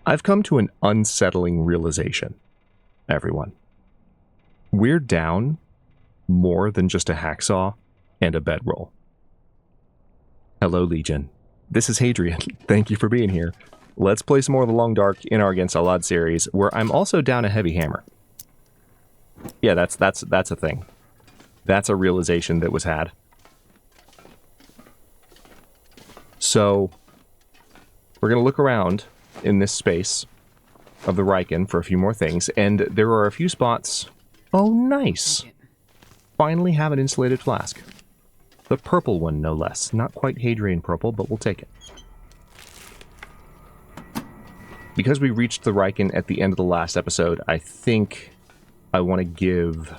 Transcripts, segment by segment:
I've come to an unsettling realization, everyone. We're down more than just a hacksaw and a bedroll. Hello, Legion. This is Hadrian. Thank you for being here. Let's play some more of the Long Dark in our Against All Odds series, where I'm also down a heavy hammer. Yeah, that's a thing. That's a realization that was had. So, we're going to look around in this space of the Riken for a few more things, and there are a few spots... Oh, nice! Finally have an insulated flask. The purple one, no less. Not quite Hadrian purple, but we'll take it. Because we reached the Riken at the end of the last episode, I think I want to give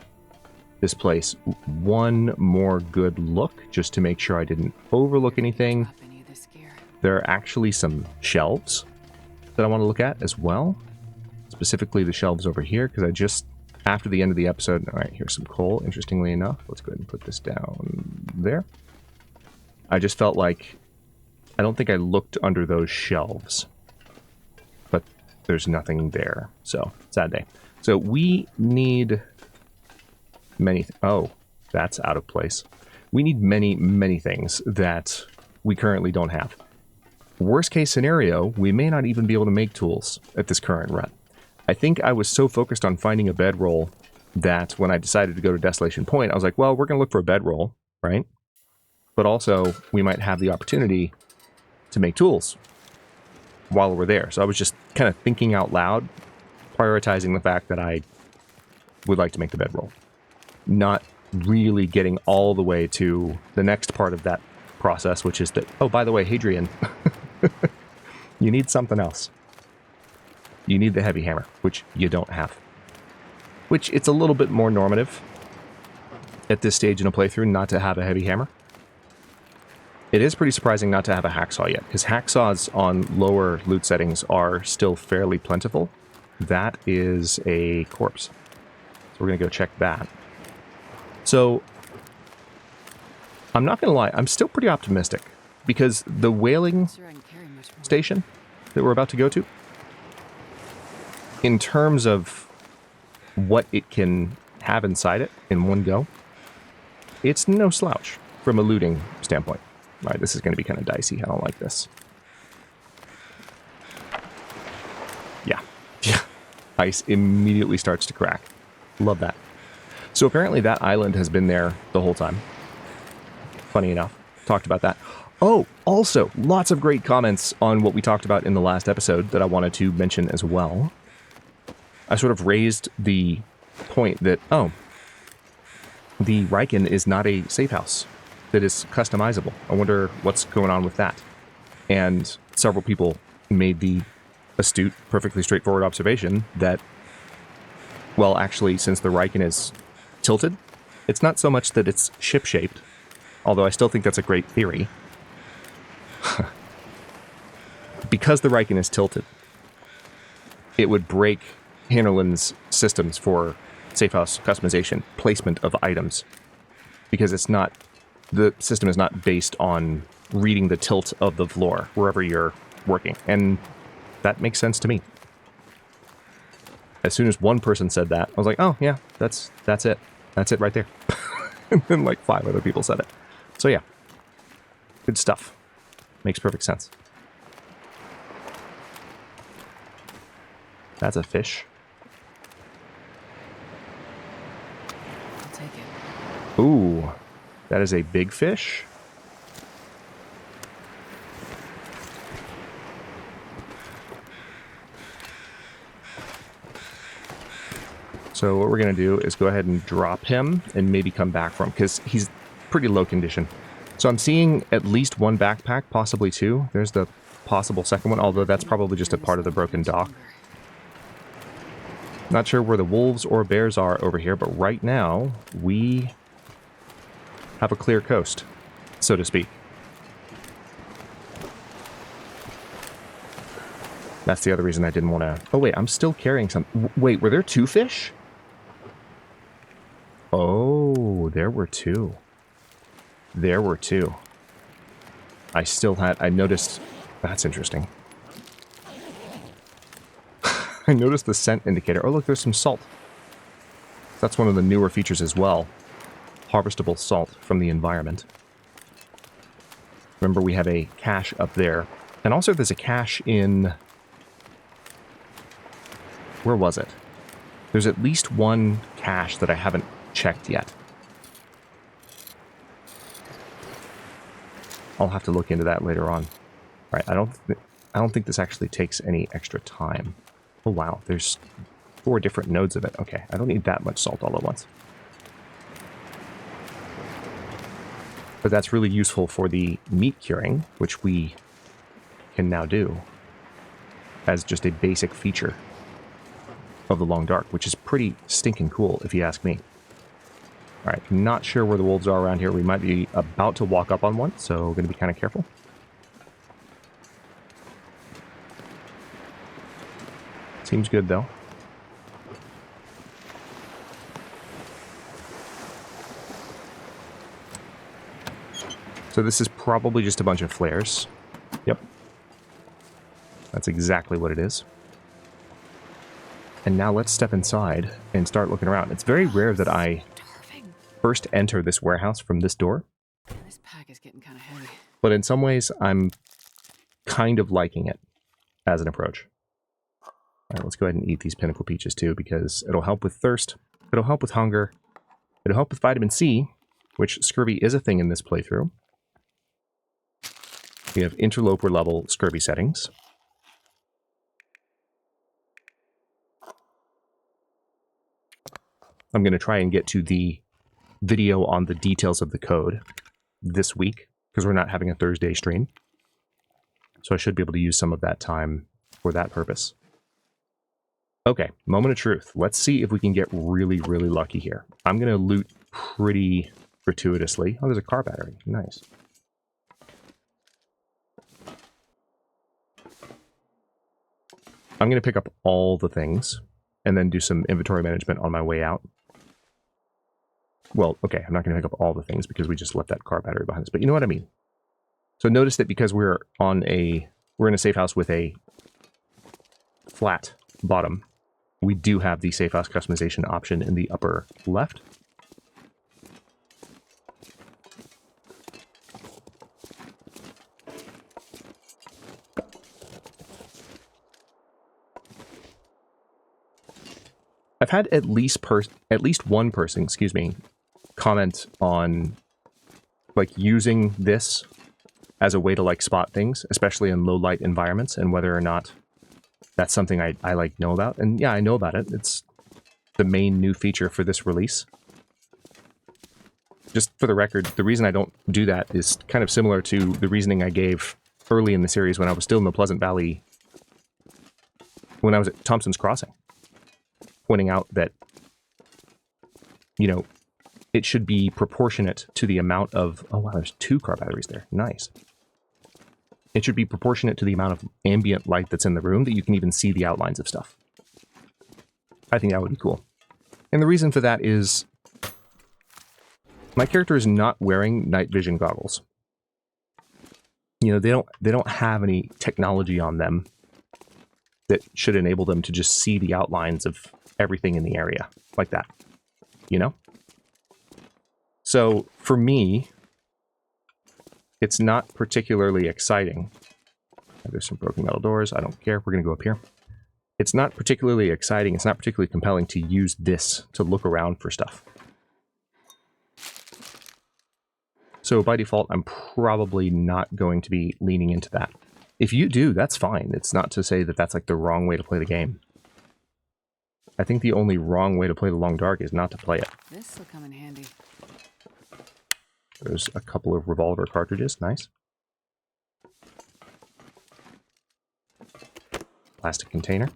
this place one more good look, just to make sure I didn't overlook anything. There are actually some shelves that I want to look at as well. Specifically the shelves over here, because I just, after the end of the episode... Alright, here's some coal, interestingly enough. Let's go ahead and put this down there. I just felt like... I don't think I looked under those shelves. But there's nothing there. So, sad day. So, we need many... Oh, that's out of place. We need many, many things that we currently don't have. Worst case scenario, we may not even be able to make tools at this current run. I think I was so focused on finding a bedroll that when I decided to go to Desolation Point, I was like, well, we're going to look for a bedroll, right? But also, we might have the opportunity to make tools while we're there. So I was just kind of thinking out loud, prioritizing the fact that I would like to make the bedroll. Not really getting all the way to the next part of that process, which is that, oh, by the way, Hadrian, you need something else. You need the heavy hammer, which you don't have. Which, it's a little bit more normative at this stage in a playthrough not to have a heavy hammer. It is pretty surprising not to have a hacksaw yet, because hacksaws on lower loot settings are still fairly plentiful. That is a corpse. So we're going to go check that. So, I'm not going to lie, I'm still pretty optimistic, because the whaling station that we're about to go to, in terms of what it can have inside it in one go, it's no slouch from a looting standpoint. All right, this is going to be kind of dicey. I don't like this. Yeah. Yeah. Ice immediately starts to crack. Love that. So apparently that island has been there the whole time. Funny enough. Talked about that. Oh, also, lots of great comments on what we talked about in the last episode that I wanted to mention as well. I sort of raised the point that, oh, the Riken is not a safe house that is customizable. I wonder what's going on with that. And several people made the astute, perfectly straightforward observation that, well, actually, since the Riken is tilted, it's not so much that it's ship-shaped, although I still think that's a great theory. Because the Riken is tilted, it would break Hannerland's systems for safe house customization, placement of items, because it's not, the system is not based on reading the tilt of the floor wherever you're working, and that makes sense to me. As soon as one person said that, I was like, oh yeah, that's it. That's it right there. And then like 5 other people said it. So yeah, good stuff. Makes perfect sense. That's a fish. I'll take it. Ooh, that is a big fish. So what we're going to do is go ahead and drop him and maybe come back for him, because he's pretty low condition. So I'm seeing at least one backpack, possibly 2. There's the possible second one, although that's probably just a part of the broken dock. Not sure where the wolves or bears are over here, but right now we have a clear coast, so to speak. That's the other reason I didn't want to... Oh wait, I'm still carrying some... Wait, were there 2 fish? Oh, there were 2. There were 2. I still had... I noticed... That's interesting. I noticed the scent indicator. Oh, look, there's some salt. That's one of the newer features as well. Harvestable salt from the environment. Remember, we have a cache up there. And also there's a cache in... Where was it? There's at least one cache that I haven't checked yet. I'll have to look into that later on. All right, I don't think this actually takes any extra time. Oh wow, there's 4 different nodes of it. Okay, I don't need that much salt all at once. But that's really useful for the meat curing, which we can now do as just a basic feature of the Long Dark, which is pretty stinking cool, if you ask me. All right, not sure where the wolves are around here. We might be about to walk up on one, so we're going to be kind of careful. Seems good, though. So this is probably just a bunch of flares. Yep. That's exactly what it is. And now let's step inside and start looking around. It's very rare that I first enter this warehouse from this door. This pack is getting kind of heavy. But in some ways, I'm kind of liking it as an approach. All right, let's go ahead and eat these pinnacle peaches too, because it'll help with thirst, it'll help with hunger, it'll help with vitamin C, which scurvy is a thing in this playthrough. We have interloper level scurvy settings. I'm going to try and get to the video on the details of the code this week, because we're not having a Thursday stream. So I should be able to use some of that time for that purpose. Okay, moment of truth. Let's see if we can get really, really lucky here. I'm going to loot pretty gratuitously. Oh, there's a car battery. Nice. I'm going to pick up all the things and then do some inventory management on my way out. Well, okay, I'm not going to pick up all the things because we just left that car battery behind us, but you know what I mean. So notice that because we're in a safe house with a flat bottom, we do have the safe house customization option in the upper left. I've had at least one person, excuse me, comment on like using this as a way to like spot things, especially in low light environments, and whether or not that's something I like know about. And yeah, I know about it. It's the main new feature for this release. Just for the record, the reason I don't do that is kind of similar to the reasoning I gave early in the series when I was still in the Pleasant Valley, when I was at Thompson's Crossing, pointing out that, you know, it should be proportionate to the amount of... Oh, wow, there's 2 car batteries there. Nice. It should be proportionate to the amount of ambient light that's in the room that you can even see the outlines of stuff. I think that would be cool. And the reason for that is my character is not wearing night vision goggles. You know, they don't have any technology on them that should enable them to just see the outlines of everything in the area like that, you know? So for me, it's not particularly exciting. There's some broken metal doors. I don't care. We're going to go up here. It's not particularly exciting. It's not particularly compelling to use this to look around for stuff. So by default, I'm probably not going to be leaning into that. If you do, that's fine. It's not to say that that's like the wrong way to play the game. I think the only wrong way to play the Long Dark is not to play it. This will come in handy. There's a couple of revolver cartridges. Nice. Plastic container.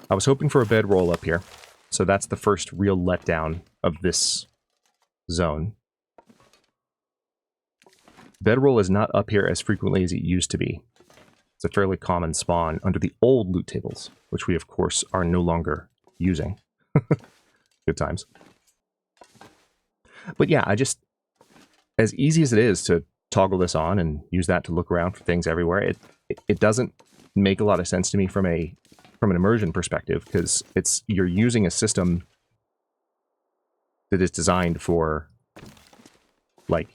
I was hoping for a bedroll up here. So that's the first real letdown of this zone. Bedroll is not up here as frequently as it used to be. It's a fairly common spawn under the old loot tables, which we, of course, are no longer using. Good times. But yeah, as easy as it is to toggle this on and use that to look around for things everywhere, it doesn't make a lot of sense to me from a from an immersion perspective, because you're using a system that is designed for, like,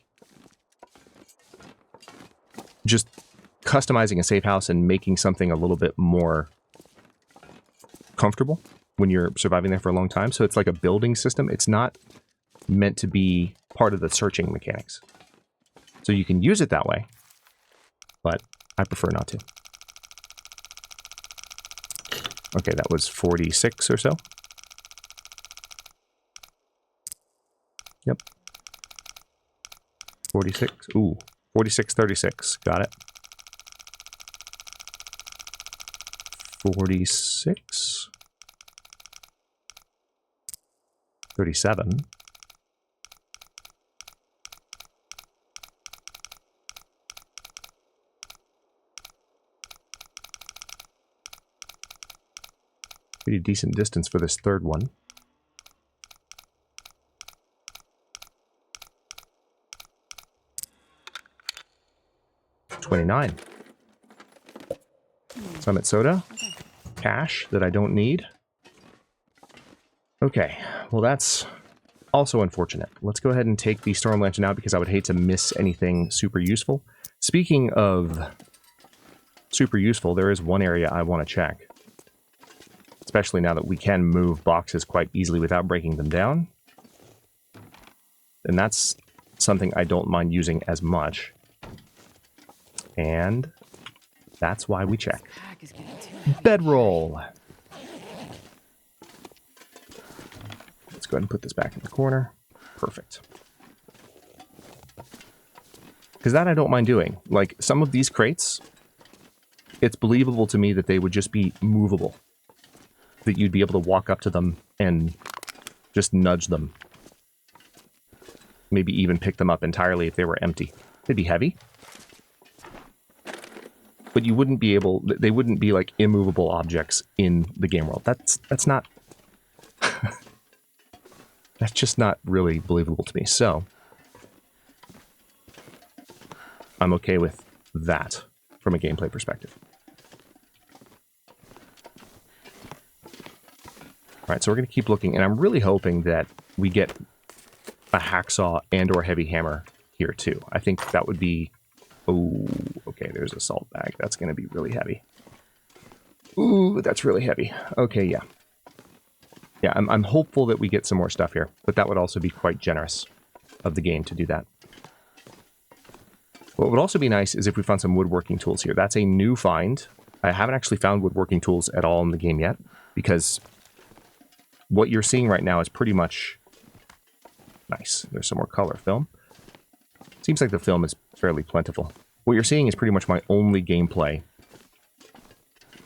just customizing a safe house and making something a little bit more comfortable when you're surviving there for a long time. So it's like a building system. It's not meant to be part of the searching mechanics. So you can use it that way, but I prefer not to. Okay, that was 46 or so. Yep. 46. Ooh, 4636. Got it. 46. 37. Pretty decent distance for this third one. 29. Summit soda. Cash that I don't need. Okay, well that's also unfortunate. Let's go ahead and take the Storm Lantern out because I would hate to miss anything super useful. Speaking of super useful, there is one area I want to check. Especially now that we can move boxes quite easily without breaking them down. And that's something I don't mind using as much. And that's why we check. Bedroll! Let's go ahead and put this back in the corner. Perfect. Because that I don't mind doing. Like, some of these crates, it's believable to me that they would just be movable. That you'd be able to walk up to them and just nudge them. Maybe even pick them up entirely if they were empty. They'd be heavy. But you wouldn't be able... They wouldn't be like immovable objects in the game world. That's not... That's just not really believable to me. So, I'm okay with that from a gameplay perspective. Alright, so we're going to keep looking, and I'm really hoping that we get a hacksaw and or heavy hammer here too. I think that would be... Oh, okay, there's a salt bag. That's going to be really heavy. Ooh, that's really heavy. Okay, yeah. Yeah, I'm hopeful that we get some more stuff here, but that would also be quite generous of the game to do that. What would also be nice is if we found some woodworking tools here. That's a new find. I haven't actually found woodworking tools at all in the game yet, because what you're seeing right now is pretty much... Nice. There's some more color film. Seems like the film is fairly plentiful. What you're seeing is pretty much my only gameplay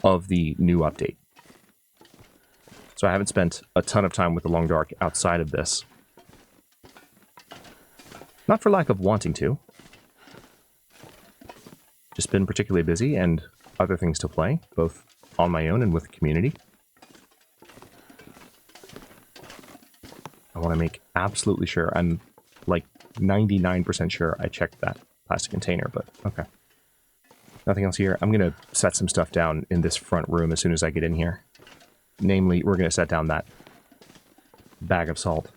of the new update. So I haven't spent a ton of time with the Long Dark outside of this. Not for lack of wanting to. Just been particularly busy and other things to play, both on my own and with the community. I want to make absolutely sure. I'm like 99% sure I checked that plastic container, but okay. Nothing else here. I'm going to set some stuff down in this front room as soon as I get in here. Namely, we're going to set down that bag of salt.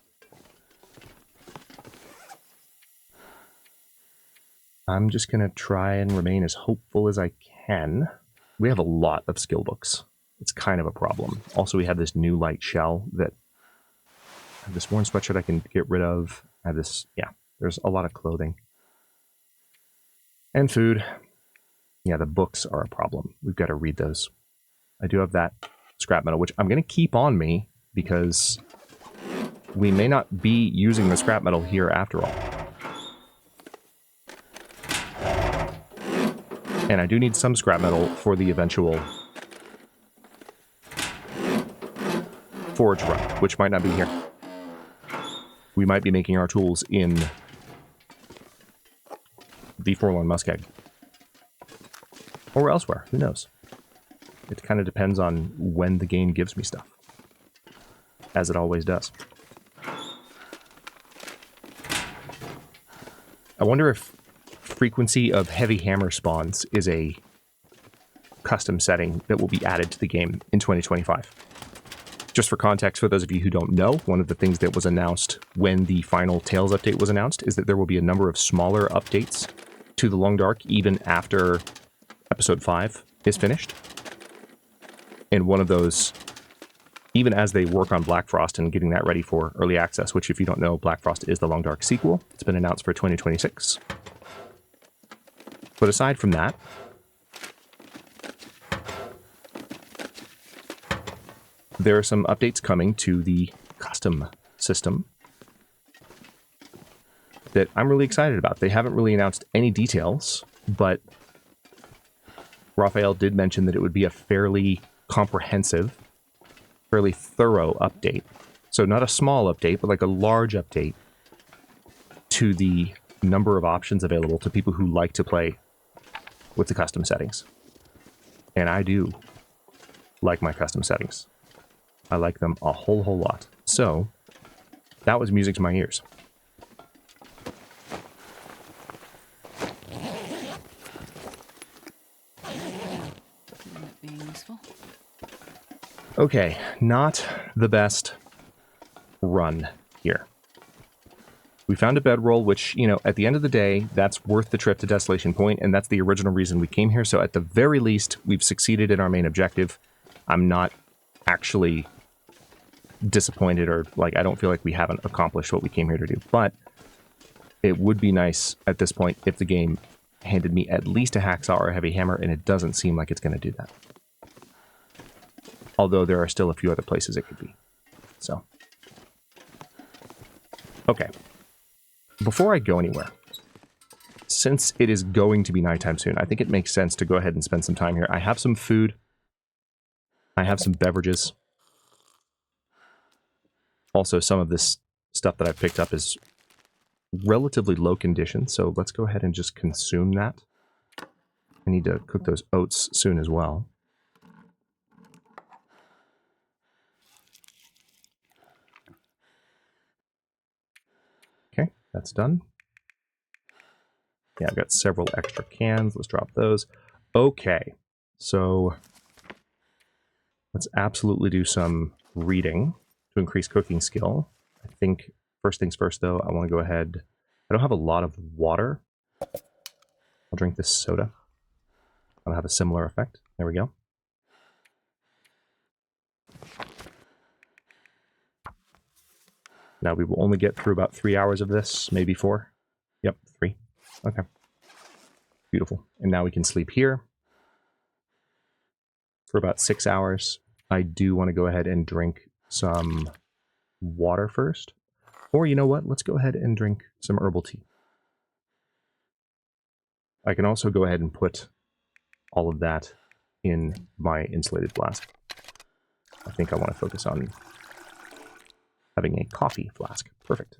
I'm just going to try and remain as hopeful as I can. We have a lot of skill books. It's kind of a problem. Also, we have this new light shell that... I have this worn sweatshirt I can get rid of. I have this... Yeah, there's a lot of clothing. And food. Yeah, the books are a problem. We've got to read those. I do have that scrap metal, which I'm going to keep on me because we may not be using the scrap metal here after all. And I do need some scrap metal for the eventual forge run, which might not be here. We might be making our tools in the Forlorn Muskeg. Or elsewhere, who knows? It kind of depends on when the game gives me stuff. As it always does. I wonder if frequency of heavy hammer spawns is a custom setting that will be added to the game in 2025. Just for context, for those of you who don't know, one of the things that was announced when the final Tales update was announced is that there will be a number of smaller updates to the Long Dark even after Episode 5 is finished. And one of those, even as they work on BLACKFROST and getting that ready for early access, which if you don't know, BLACKFROST is the Long Dark sequel. It's been announced for 2026. But aside from that, there are some updates coming to the custom system that I'm really excited about. They haven't really announced any details, but Raphael did mention that it would be a fairly comprehensive, fairly thorough update. So not a small update, but like a large update to the number of options available to people who like to play with the custom settings. And I do like my custom settings. I like them a whole lot. So that was music to my ears. Being useful. Okay, not the best run here. We found a bedroll, which, you know, at the end of the day, that's worth the trip to Desolation Point, and that's the original reason we came here. So at the very least, we've succeeded in our main objective. I'm not actually disappointed, or like I don't feel like we haven't accomplished what we came here to do. But it would be nice at this point if the game handed me at least a hacksaw or a heavy hammer, and it doesn't seem like it's going to do that. Although there are still a few other places it could be. So, okay. Before I go anywhere, since it is going to be nighttime soon, I think it makes sense to go ahead and spend some time here. I have some food. I have some beverages. Also, some of this stuff that I've picked up is relatively low condition, so let's go ahead and just consume that. I need to cook those oats soon as well. Okay, that's done. Yeah, I've got several extra cans. Let's drop those. Okay, so let's absolutely do some reading to increase cooking skill. I think first things first, though, I want to go ahead. I don't have a lot of water. I'll drink this soda. I'll have a similar effect. There we go. Now we will only get through about 3 hours of this, maybe 4. Yep, 3. Okay. Beautiful. And now we can sleep here for about 6 hours. I do want to go ahead and drink some water first. Or you know what? Let's go ahead and drink some herbal tea. I can also go ahead and put all of that in my insulated flask. I think I want to focus on having a coffee flask. Perfect.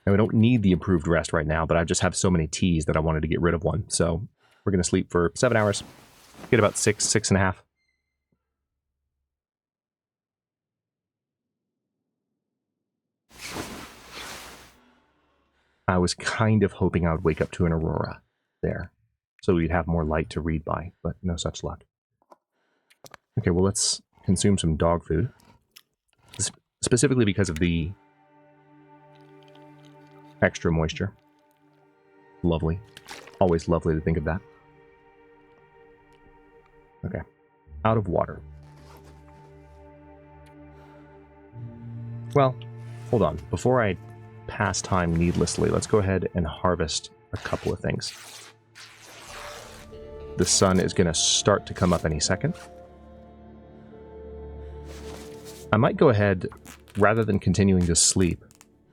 And we don't need the improved rest right now, but I just have so many teas that I wanted to get rid of one. So we're going to sleep for 7 hours. Get about 6.5. I was kind of hoping I would wake up to an aurora there, so we'd have more light to read by, but no such luck. Okay, well, let's consume some dog food. Specifically because of the extra moisture. Lovely. Always lovely to think of that. Okay. Out of water. Well, hold on. Before I pass time needlessly, let's go ahead and harvest a couple of things. The sun is going to start to come up any second. I might go ahead, rather than continuing to sleep,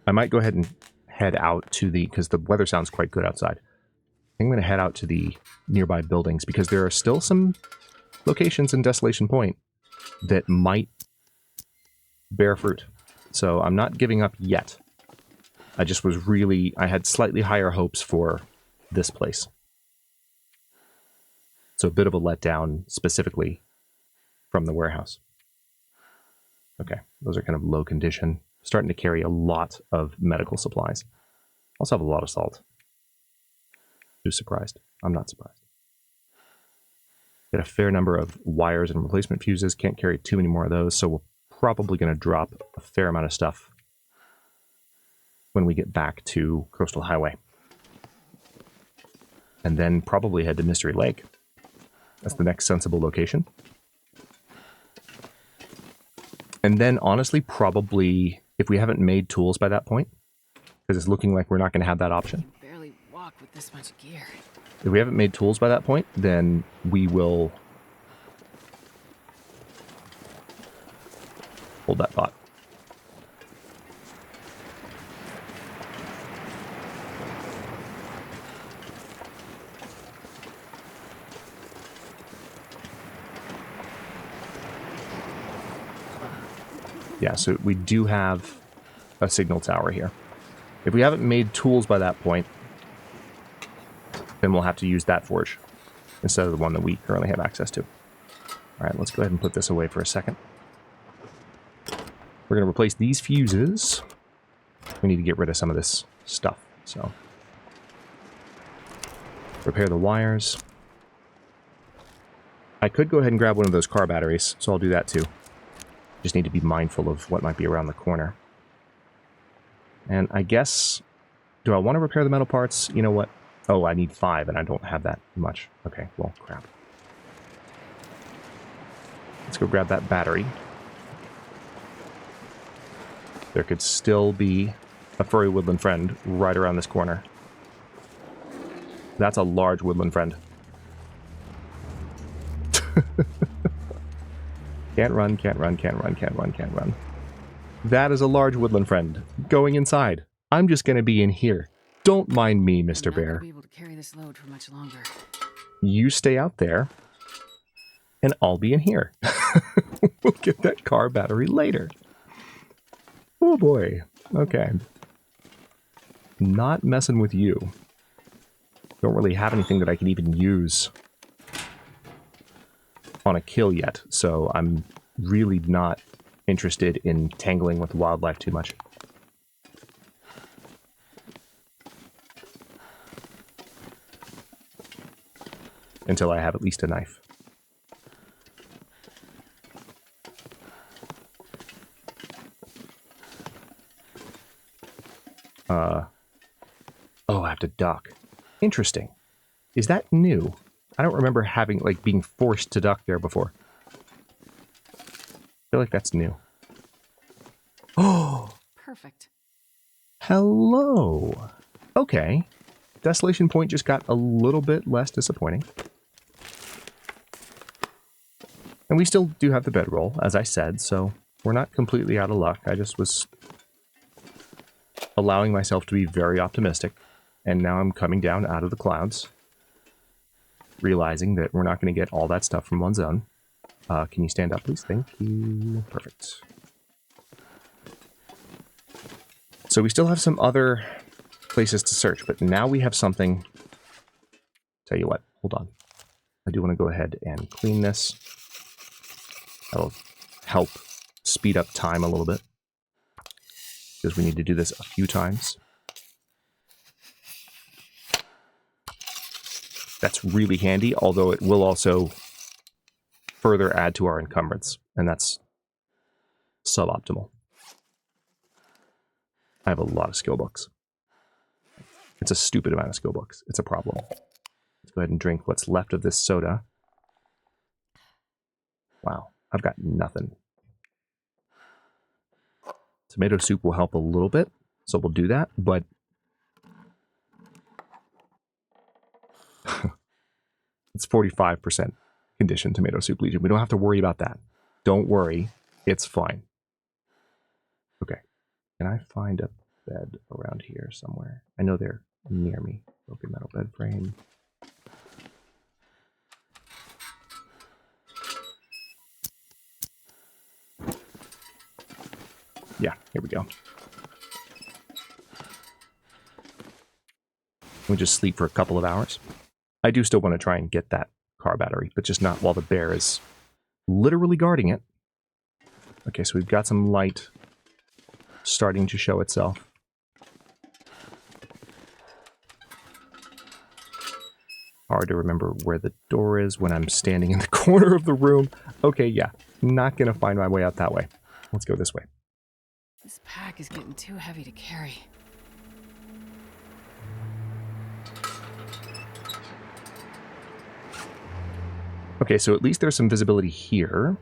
I might go ahead and head out to the, because the weather sounds quite good outside. I'm going to head out to the nearby buildings because there are still some locations in Desolation Point that might bear fruit. So I'm not giving up yet. I just was really, I had slightly higher hopes for this place. So a bit of a letdown specifically from the warehouse. Okay, those are kind of low condition. Starting to carry a lot of medical supplies. Also have a lot of salt. Just surprised. I'm not surprised. Got a fair number of wires and replacement fuses. Can't carry too many more of those, so we're probably going to drop a fair amount of stuff when we get back to Coastal Highway. And then probably head to Mystery Lake. That's the next sensible location. And then, honestly, probably, if we haven't made tools by that point, because it's looking like we're not going to have that option. I can barely walk with this much gear. If we haven't made tools by that point, then we will hold that thought. Yeah, so we do have a signal tower here. If we haven't made tools by that point, then we'll have to use that forge instead of the one that we currently have access to. All right, let's go ahead and put this away for a second. We're going to replace these fuses. We need to get rid of some of this stuff, so. Repair the wires. I could go ahead and grab one of those car batteries, so I'll do that too. Just need to be mindful of what might be around the corner. And I guess, do I want to repair the metal parts? You know what? Oh, I need 5, and I don't have that much. Okay, well, crap. Let's go grab that battery. There could still be a furry woodland friend right around this corner. That's a large woodland friend. Can't run, can't run, can't run, can't run, can't run. That is a large woodland friend. Going inside. I'm just going to be in here. Don't mind me, Mr. Bear. I'm not gonna be able to carry this load for much longer. You stay out there, and I'll be in here. We'll get that car battery later. Oh boy. Okay. Not messing with you. Don't really have anything that I can even use on a kill yet, so I'm really not interested in tangling with wildlife too much. Until I have at least a knife. Oh, I have to duck. Interesting. Is that new? I don't remember having, like, being forced to duck there before. I feel like that's new. Oh! Perfect. Hello! Okay. Desolation Point just got a little bit less disappointing. And we still do have the bedroll, as I said, so we're not completely out of luck. I just was allowing myself to be very optimistic, and now I'm coming down out of the clouds, realizing that we're not going to get all that stuff from one zone. Can you stand up, please? Thank you. Perfect. So we still have some other places to search, but now we have something. Tell you what, hold on. I do want to go ahead and clean this. That'll help speed up time a little bit, because we need to do this a few times. That's really handy, although it will also further add to our encumbrance, and that's suboptimal. I have a lot of skill books. It's a stupid amount of skill books. It's a problem. Let's go ahead and drink what's left of this soda. Wow, I've got nothing. Tomato soup will help a little bit, so we'll do that, but it's 45% condition tomato soup legion. We don't have to worry about that. Don't worry, it's fine. Okay, can I find a bed around here somewhere? I know they're near me. Broken metal bed frame. Yeah, here we go. We just sleep for a couple of hours. I do still want to try and get that car battery, but just not while the bear is literally guarding it. Okay, so we've got some light starting to show itself. Hard to remember where the door is when I'm standing in the corner of the room. Okay, yeah. Not going to find my way out that way. Let's go this way. This pack is getting too heavy to carry. Okay, so at least there's some visibility here.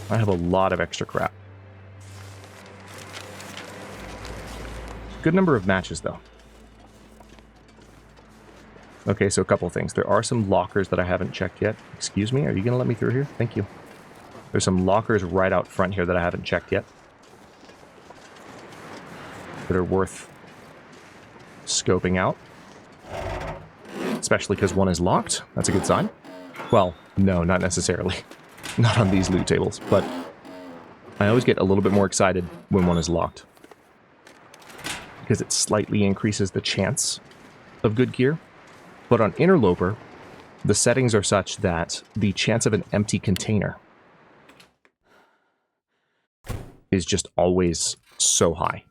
I have a lot of extra crap. Good number of matches, though. Okay, so a couple things. There are some lockers that I haven't checked yet. Excuse me, are you going to let me through here? Thank you. There's some lockers right out front here that I haven't checked yet. That are worth scoping out. Especially because one is locked. That's a good sign. Well, no, not necessarily. Not on these loot tables, but I always get a little bit more excited when one is locked. Because it slightly increases the chance of good gear. But on Interloper, the settings are such that the chance of an empty container is just always so high.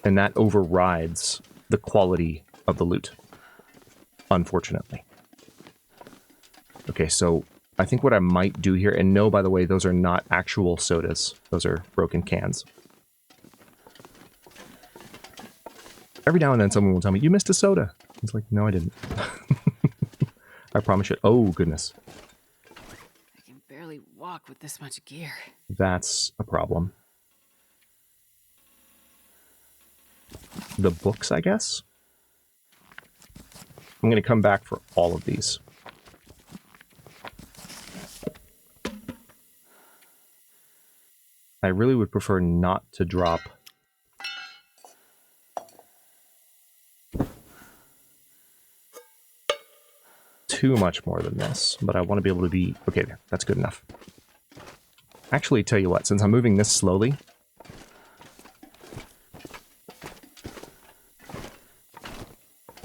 And that overrides the quality of the loot, unfortunately. Okay, so I think what I might do here, and no, by the way, those are not actual sodas. Those are broken cans. Every now and then someone will tell me, you missed a soda. It's like, no, I didn't. I promise you. Oh, goodness. I can barely walk with this much gear. That's a problem. The books, I guess? I'm going to come back for all of these. I really would prefer not to drop too much more than this, but I want to be able to be... Okay, there. That's good enough. Actually, tell you what, since I'm moving this slowly,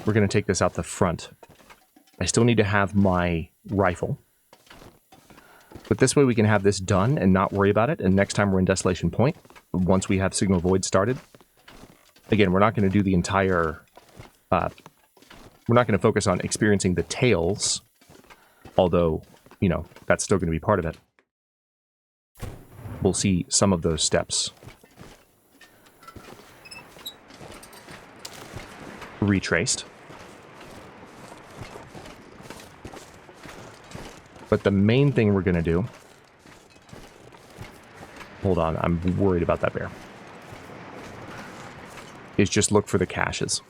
we're going to take this out the front. I still need to have my rifle. But this way we can have this done and not worry about it, and next time we're in Desolation Point, once we have Signal Void started, again, we're not going to do the entire... we're not going to focus on experiencing the tales, although, you know, that's still going to be part of it. We'll see some of those steps retraced. But the main thing we're going to do... Hold on, I'm worried about that bear. Is just look for the caches.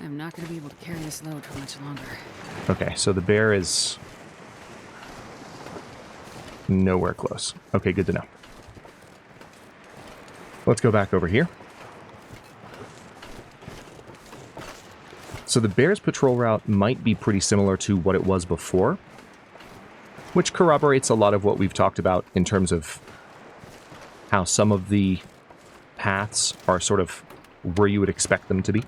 I'm not going to be able to carry this load for much longer. Okay, so the bear is nowhere close. Okay, good to know. Let's go back over here. So the bear's patrol route might be pretty similar to what it was before, which corroborates a lot of what we've talked about in terms of how some of the paths are sort of where you would expect them to be.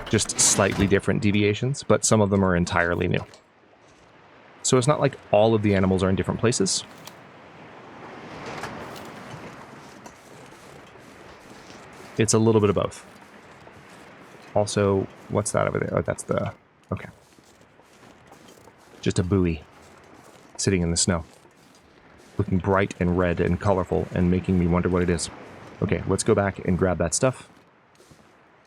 Just slightly different deviations, but some of them are entirely new. So it's not like all of the animals are in different places. It's a little bit of both. Also, what's that over there? Oh, that's the... Okay. Just a buoy sitting in the snow. Looking bright and red and colorful and making me wonder what it is. Okay, let's go back and grab that stuff.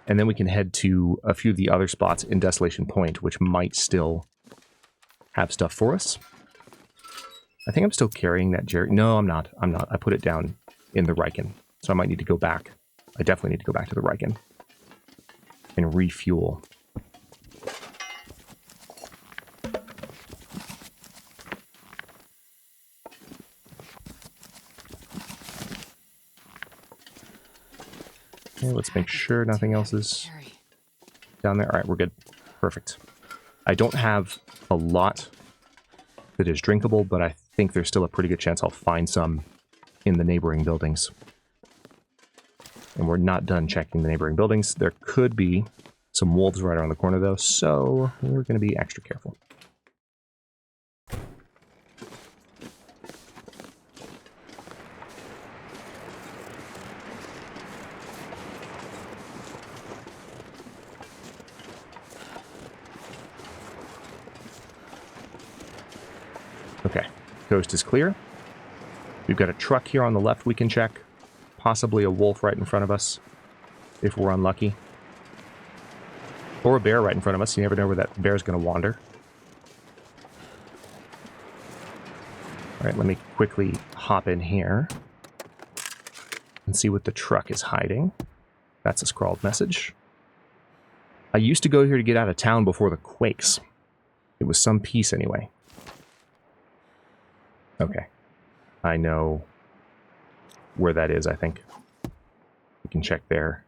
And then we can head to a few of the other spots in Desolation Point, which might still have stuff for us. I think I'm still carrying that Jerry. No, I'm not. I'm not. I put it down in the Riken. So I might need to go back. I definitely need to go back to the Riken and refuel. Okay, let's make sure nothing else is down there. All right, we're good. Perfect. I don't have a lot that is drinkable, but I think there's still a pretty good chance I'll find some in the neighboring buildings. And we're not done checking the neighboring buildings. There could be Some wolves right around the corner, though, so we're going to be extra careful. Okay, coast is clear. We've got a truck here on the left we can check. Possibly a wolf right in front of us, if we're unlucky. Or a bear right in front of us. You never know where that bear's going to wander. Alright, let me quickly hop in here and see what the truck is hiding. That's a scrawled message. I used to go here to get out of town before the quakes. It was some peace anyway. Okay. I know where that is, I think. We can check there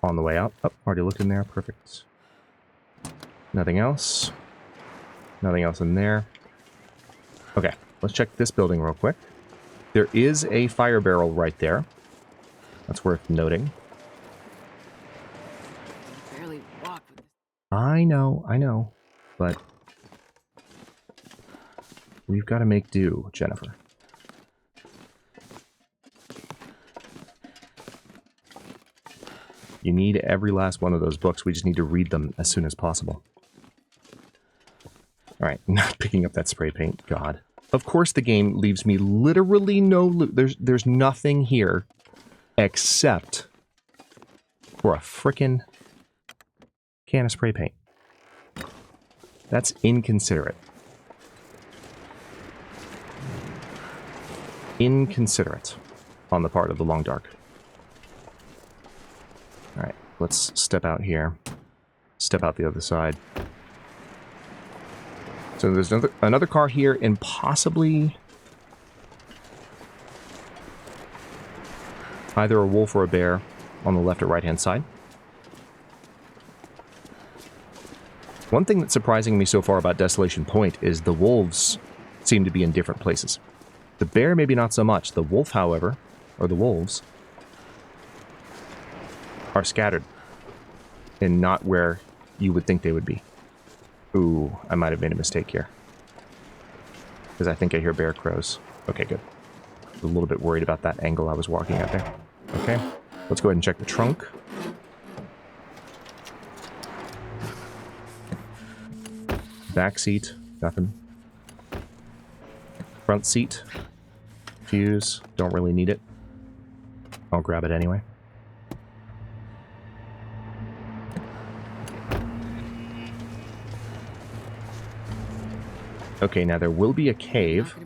on the way out. Oh, already looked in there. Perfect. Nothing else. Nothing else in there. Okay, let's check this building real quick. There is a fire barrel right there. That's worth noting. I can barely walk with this. I know. But we've got to make do, Jennifer. You need every last one of those books. We just need to read them as soon as possible. Alright, not picking up that spray paint. God. Of course the game leaves me literally no loot. There's nothing here except for a frickin' can of spray paint. That's inconsiderate. Inconsiderate on the part of the Long Dark. Alright, let's step out here. Step out the other side. So there's another car here and possibly either a wolf or a bear on the left or right hand side. One thing that's surprising me so far about Desolation Point is the wolves seem to be in different places. The bear maybe not so much. The wolf, however, or the wolves, are scattered and not where you would think they would be. Ooh, I might have made a mistake here. Because I think I hear bear crows. Okay, good. A little bit worried about that angle I was walking at there. Okay, let's go ahead and check the trunk. Back seat, nothing. Front seat, fuse, don't really need it. I'll grab it anyway. Okay, now there will be a cave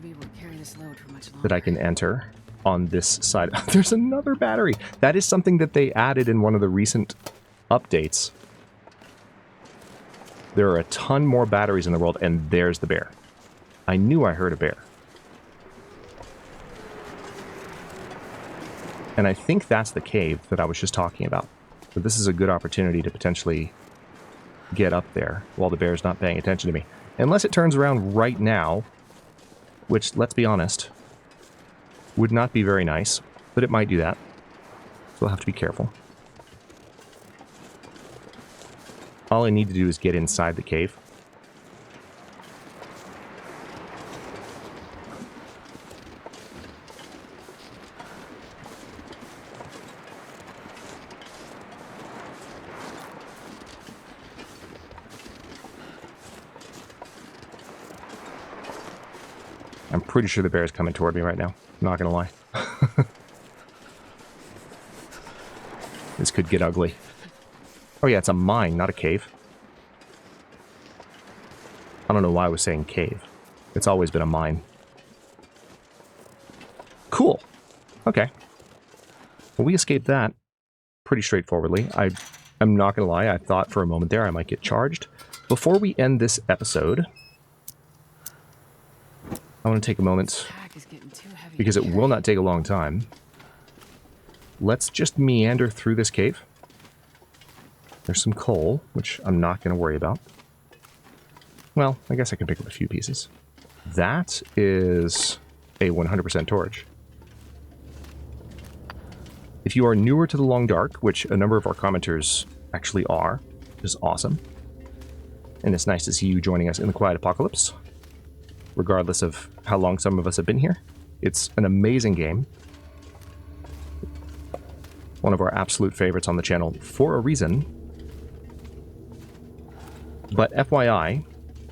that I can enter on this side. There's another battery. That is something that they added in one of the recent updates. There are a ton more batteries in the world, and there's the bear. I knew I heard a bear. And I think that's the cave that I was just talking about. So this is a good opportunity to potentially get up there while the bear's not paying attention to me. Unless it turns around right now, which, let's be honest, would not be very nice, but it might do that. So we'll have to be careful. All I need to do is get inside the cave. I'm pretty sure the bear is coming toward me right now. Not gonna lie. This could get ugly. Oh yeah, it's a mine, not a cave. I don't know why I was saying cave. It's always been a mine. Cool. Okay. Well, we escaped that pretty straightforwardly. I'm not gonna lie, I thought for a moment there I might get charged. Before we end this episode, I want to take a moment, because it will not take a long time. Let's just meander through this cave. There's some coal, which I'm not going to worry about. Well, I guess I can pick up a few pieces. That is a 100% torch. If you are newer to the Long Dark, which a number of our commenters actually are, which is awesome. And it's nice to see you joining us in the Quiet Apocalypse, regardless of how long some of us have been here. It's an amazing game. One of our absolute favorites on the channel for a reason. But FYI,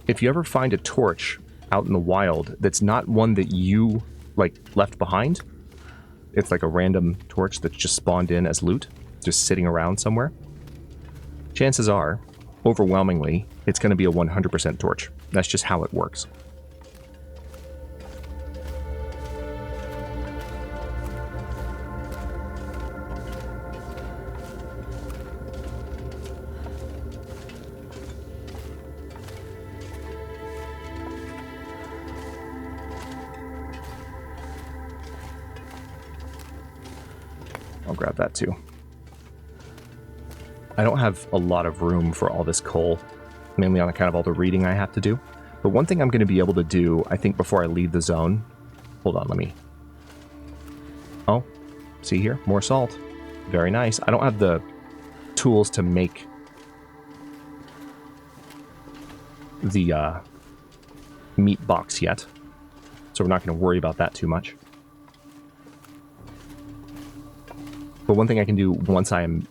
if you ever find a torch out in the wild that's not one that you, like, left behind, it's like a random torch that's just spawned in as loot, just sitting around somewhere, chances are, overwhelmingly, it's going to be a 100% torch. That's just how it works. I'll grab that too. I don't have a lot of room for all this coal, mainly on account of all the reading I have to do. But one thing I'm going to be able to do, I think, before I leave the zone... Hold on, let me... Oh, see here? More salt. Very nice. I don't have the tools to make the meat box yet, so we're not going to worry about that too much. But one thing I can do once I am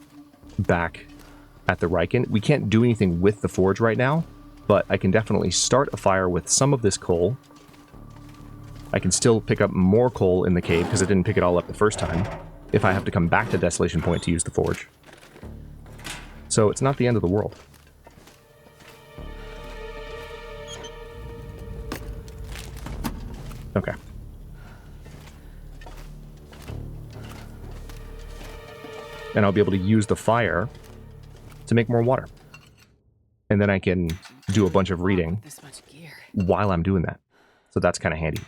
back at the Riken, we can't do anything with the forge right now, but I can definitely start a fire with some of this coal. I can still pick up more coal in the cave because I didn't pick it all up the first time, if I have to come back to Desolation Point to use the forge. So it's not the end of the world. Okay. And I'll be able to use the fire to make more water. And then I can do a bunch of reading while I'm doing that. So that's kind of handy.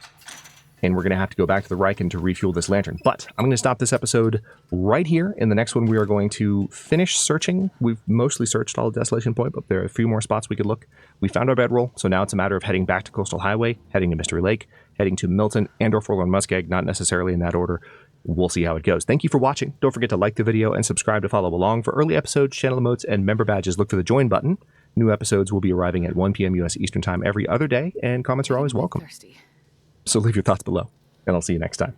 And we're going to have to go back to the Riken to refuel this lantern. But I'm going to stop this episode right here. In the next one, we are going to finish searching. We've mostly searched all of Desolation Point, but there are a few more spots we could look. We found our bedroll, so now it's a matter of heading back to Coastal Highway, heading to Mystery Lake, heading to Milton and or Forlorn Muskeg, not necessarily in that order. We'll see how it goes. Thank you for watching. Don't forget to like the video and subscribe to follow along. For early episodes, channel emotes, and member badges, look for the join button. New episodes will be arriving at 1 p.m. U.S. Eastern Time every other day, and comments are always welcome. So leave your thoughts below, and I'll see you next time.